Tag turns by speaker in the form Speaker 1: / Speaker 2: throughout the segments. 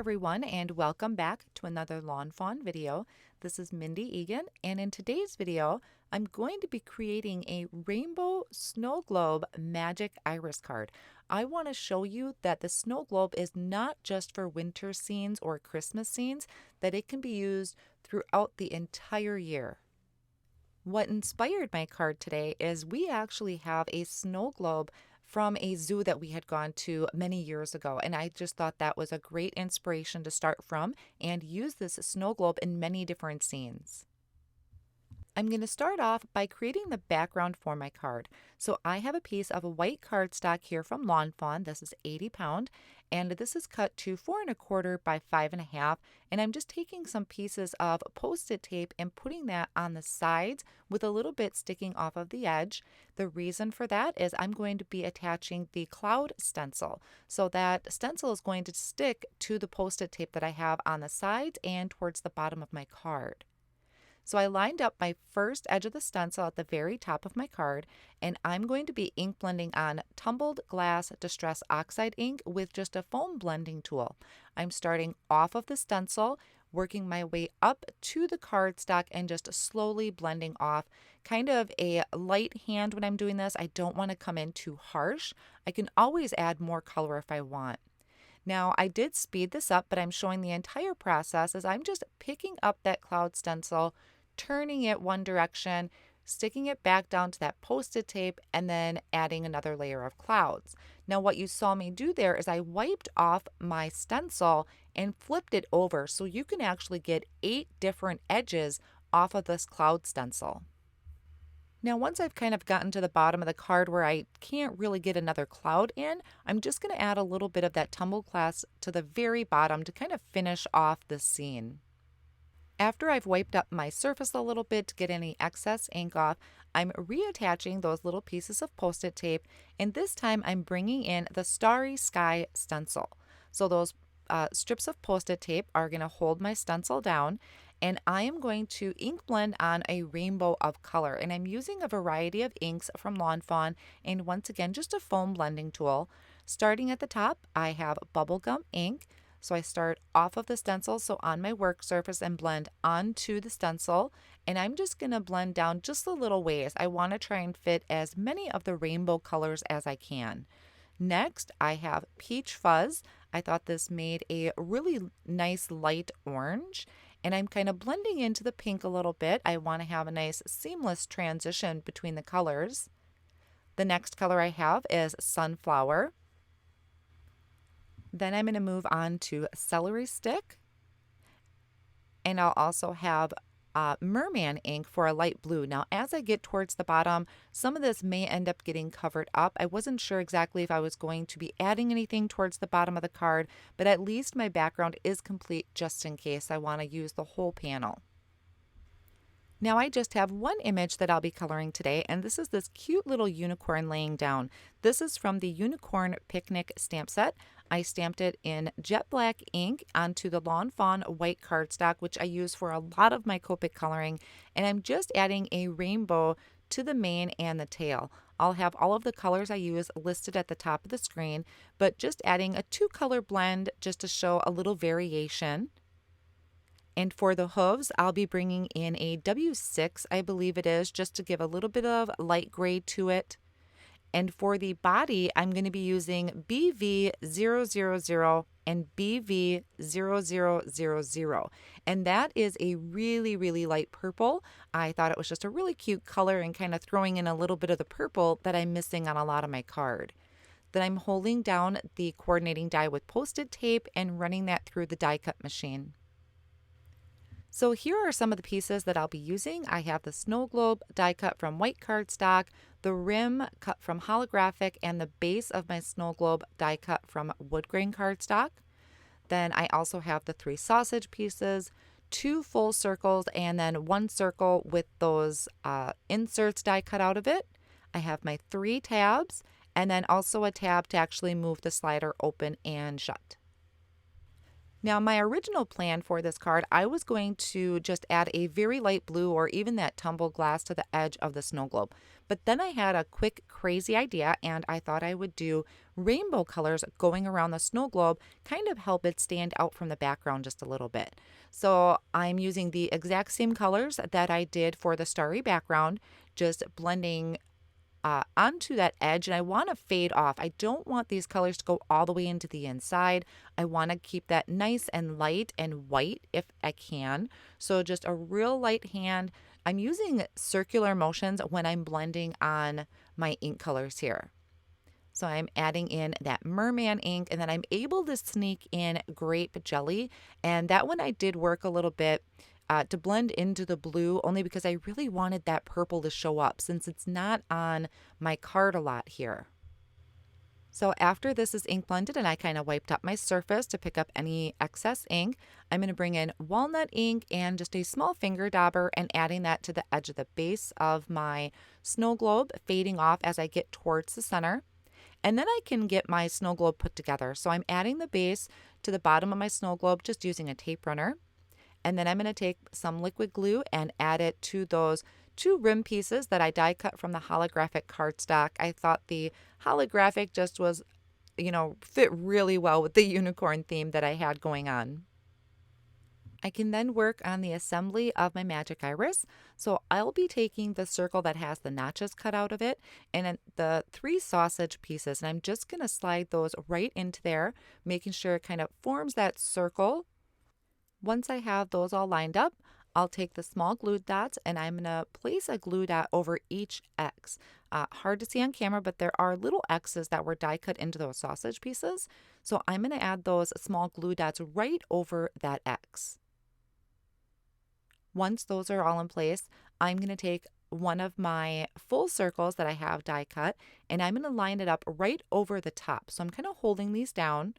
Speaker 1: everyone, and welcome back to another Lawn Fawn video. This is Mindy Eggen, and in today's video, I'm going to be creating a rainbow snow globe magic iris card. I want to show you that the snow globe is not just for winter scenes or Christmas scenes, that it can be used throughout the entire year. What inspired my card today is we actually have a snow globe from a zoo that we had gone to many years ago, and I just thought that was a great inspiration to start from and use this snow globe in many different scenes. I'm going to start off by creating the background for my card. So I have a piece of a white cardstock here from Lawn Fawn. This is 80 pound, and this is cut to 4 1/4 by 5 1/2. And I'm just taking some pieces of Post-it tape and putting that on the sides with a little bit sticking off of the edge. The reason for that is I'm going to be attaching the cloud stencil. So that stencil is going to stick to the Post-it tape that I have on the sides and towards the bottom of my card. So I lined up my first edge of the stencil at the very top of my card, and I'm going to be ink blending on tumbled glass distress oxide ink with just a foam blending tool. I'm starting off of the stencil, working my way up to the cardstock and just slowly blending off. Kind of a light hand when I'm doing this. I don't want to come in too harsh. I can always add more color if I want. Now, I did speed this up, but I'm showing the entire process as I'm just picking up that cloud stencil, turning it one direction, sticking it back down to that Post-it tape, and then adding another layer of clouds. Now, what you saw me do there is I wiped off my stencil and flipped it over, so you can actually get 8 different edges off of this cloud stencil. Now, once I've kind of gotten to the bottom of the card where I can't really get another cloud in, I'm just going to add a little bit of that tumbled glass to the very bottom to kind of finish off the scene. After I've wiped up my surface a little bit to get any excess ink off, I'm reattaching those little pieces of Post-it tape, and this time I'm bringing in the Starry Sky stencil. So those strips of Post-it tape are going to hold my stencil down, and I am going to ink blend on a rainbow of color, and I'm using a variety of inks from Lawn Fawn, and once again just a foam blending tool. Starting at the top, I have bubblegum ink. So I start off of the stencil, so on my work surface, and blend onto the stencil, and I'm just going to blend down just a little ways. I want to try and fit as many of the rainbow colors as I can. Next, I have peach fuzz. I thought this made a really nice light orange, and I'm kind of blending into the pink a little bit. I want to have a nice seamless transition between the colors. The next color I have is sunflower. Then I'm going to move on to celery stick, and I'll also have merman ink for a light blue. Now, as I get towards the bottom, some of this may end up getting covered up. I wasn't sure exactly if I was going to be adding anything towards the bottom of the card, but at least my background is complete just in case I want to use the whole panel. Now I just have one image that I'll be coloring today, and this is this cute little unicorn laying down. This is from the Unicorn Picnic stamp set. I stamped it in jet black ink onto the Lawn Fawn white cardstock, which I use for a lot of my copic coloring, and I'm just adding a rainbow to the mane and the tail. I'll have all of the colors I use listed at the top of the screen, but just adding a 2-color blend just to show a little variation. And for the hooves, I'll be bringing in a W6, I believe it is, just to give a little bit of light gray to it. And for the body, I'm going to be using BV000 and BV0000. And that is a really, really light purple. I thought it was just a really cute color and kind of throwing in a little bit of the purple that I'm missing on a lot of my card. Then I'm holding down the coordinating die with Post-it tape and running that through the die cut machine. So here are some of the pieces that I'll be using. I have the snow globe die cut from white cardstock, the rim cut from holographic, and the base of my snow globe die cut from woodgrain cardstock. Then I also have the 3 sausage pieces, 2 full circles, and then 1 circle with those inserts die cut out of it. I have my 3 tabs, and then also a tab to actually move the slider open and shut. Now, my original plan for this card, I was going to just add a very light blue or even that tumbled glass to the edge of the snow globe. But then I had a quick, crazy idea, and I thought I would do rainbow colors going around the snow globe, kind of help it stand out from the background just a little bit. So I'm using the exact same colors that I did for the starry background, just blending onto that edge, and I want to fade off. I don't want these colors to go all the way into the inside. I want to keep that nice and light and white if I can. So just a real light hand. I'm using circular motions when I'm blending on my ink colors here. So I'm adding in that merman ink, and then I'm able to sneak in grape jelly, and that one I did work a little bit to blend into the blue, only because I really wanted that purple to show up since it's not on my card a lot here. So after this is ink blended and I kind of wiped up my surface to pick up any excess ink, I'm going to bring in walnut ink and just a small finger dauber and adding that to the edge of the base of my snow globe, fading off as I get towards the center. And then I can get my snow globe put together. So I'm adding the base to the bottom of my snow globe just using a tape runner. And then I'm going to take some liquid glue and add it to those 2 rim pieces that I die cut from the holographic cardstock. I thought the holographic just was, fit really well with the unicorn theme that I had going on. I can then work on the assembly of my magic iris. So I'll be taking the circle that has the notches cut out of it and the 3 sausage pieces, and I'm just going to slide those right into there, making sure it kind of forms that circle. Once I have those all lined up, I'll take the small glue dots and I'm going to place a glue dot over each X. Hard to see on camera, but there are little X's that were die cut into those sausage pieces. So I'm going to add those small glue dots right over that X. Once those are all in place, I'm going to take one of my full circles that I have die cut and I'm going to line it up right over the top. So I'm kind of holding these down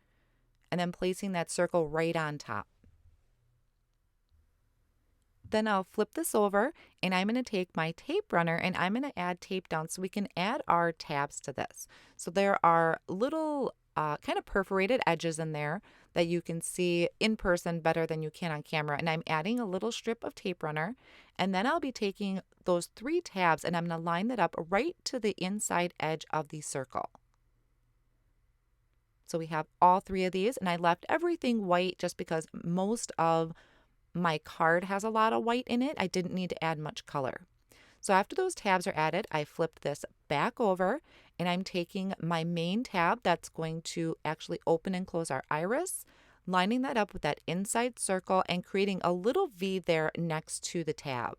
Speaker 1: and then placing that circle right on top. Then I'll flip this over and I'm going to take my tape runner and I'm going to add tape down so we can add our tabs to this. So there are little kind of perforated edges in there that you can see in person better than you can on camera. And I'm adding a little strip of tape runner, and then I'll be taking those 3 tabs and I'm going to line that up right to the inside edge of the circle. So we have all 3 of these, and I left everything white just because most of my card has a lot of white in it. I didn't need to add much color. So after those tabs are added, I flipped this back over and I'm taking my main tab that's going to actually open and close our iris, lining that up with that inside circle and creating a little V there next to the tab.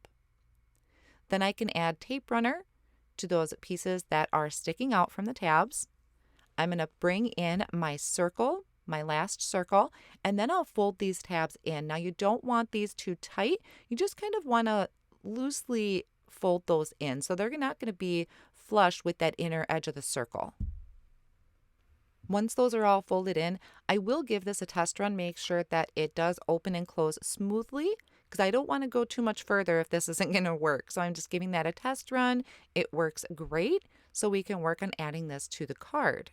Speaker 1: Then I can add tape runner to those pieces that are sticking out from the tabs. I'm going to bring in my circle, my last circle, and then I'll fold these tabs in. Now you don't want these too tight. You just kind of want to loosely fold those in so they're not going to be flush with that inner edge of the circle. Once those are all folded in, I will give this a test run, make sure that it does open and close smoothly because I don't want to go too much further if this isn't going to work. So I'm just giving that a test run. It works great, so we can work on adding this to the card.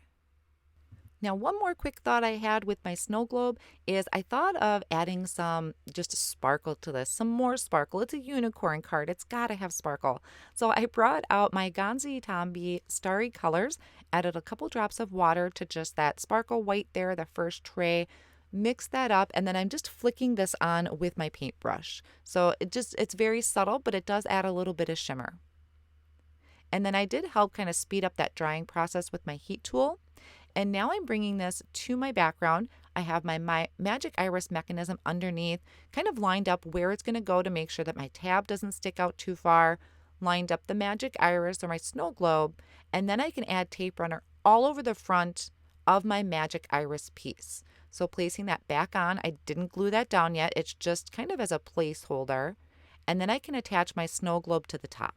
Speaker 1: Now, one more quick thought I had with my snow globe is I thought of adding some just sparkle to this, some more sparkle. It's a unicorn card. It's got to have sparkle. So I brought out my Ganzi Tombi Starry colors, added a couple drops of water to just that sparkle white there, the first tray, mix that up, and then I'm just flicking this on with my paintbrush. So it's very subtle, but it does add a little bit of shimmer. And then I did help kind of speed up that drying process with my heat tool. And now I'm bringing this to my background. I have my magic iris mechanism underneath, kind of lined up where it's going to go to make sure that my tab doesn't stick out too far, lined up the magic iris or my snow globe, and then I can add tape runner all over the front of my magic iris piece. So placing that back on, I didn't glue that down yet. It's just kind of as a placeholder. And then I can attach my snow globe to the top.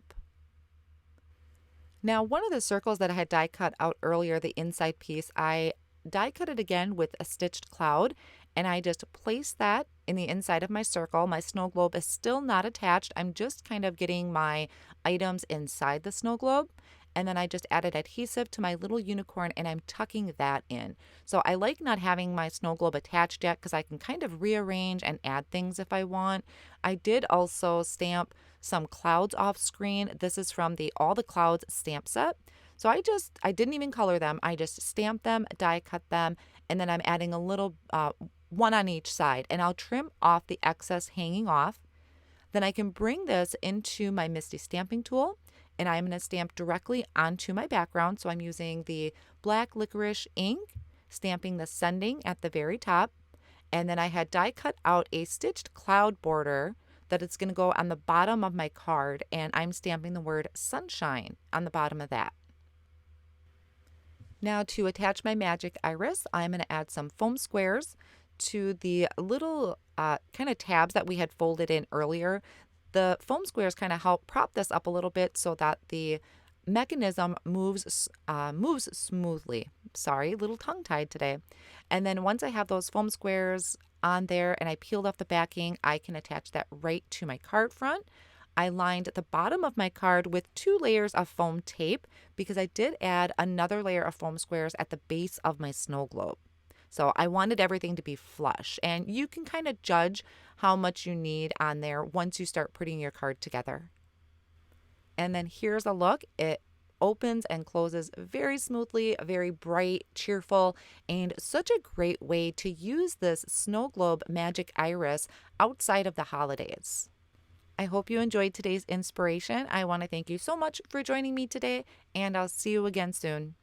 Speaker 1: Now, one of the circles that I had die cut out earlier, the inside piece, I die cut it again with a stitched cloud, and I just placed that in the inside of my circle. My snow globe is still not attached. I'm just kind of getting my items inside the snow globe. and then I just added adhesive to my little unicorn and I'm tucking that in. So I like not having my snow globe attached yet because I can kind of rearrange and add things if I want. I did also stamp some clouds off screen. This is from the All the Clouds stamp set. So I didn't even color them. I just stamped them, die cut them, and then I'm adding a little one on each side, and I'll trim off the excess hanging off. Then I can bring this into my Misty stamping tool, and I'm going to stamp directly onto my background. So I'm using the black licorice ink, stamping the sending at the very top, and then I had die cut out a stitched cloud border that it's going to go on the bottom of my card, and I'm stamping the word sunshine on the bottom of that. Now to attach my magic iris, I'm going to add some foam squares to the little kind of tabs that we had folded in earlier. The foam squares kind of help prop this up a little bit so that the mechanism moves smoothly. Sorry, a little tongue-tied today. And then once I have those foam squares on there and I peeled off the backing, I can attach that right to my card front. I lined the bottom of my card with 2 layers of foam tape because I did add another layer of foam squares at the base of my snow globe. So I wanted everything to be flush, and you can kind of judge how much you need on there once you start putting your card together. And then here's a look. It opens and closes very smoothly, very bright, cheerful, and such a great way to use this snow globe magic iris outside of the holidays. I hope you enjoyed today's inspiration. I want to thank you so much for joining me today, and I'll see you again soon.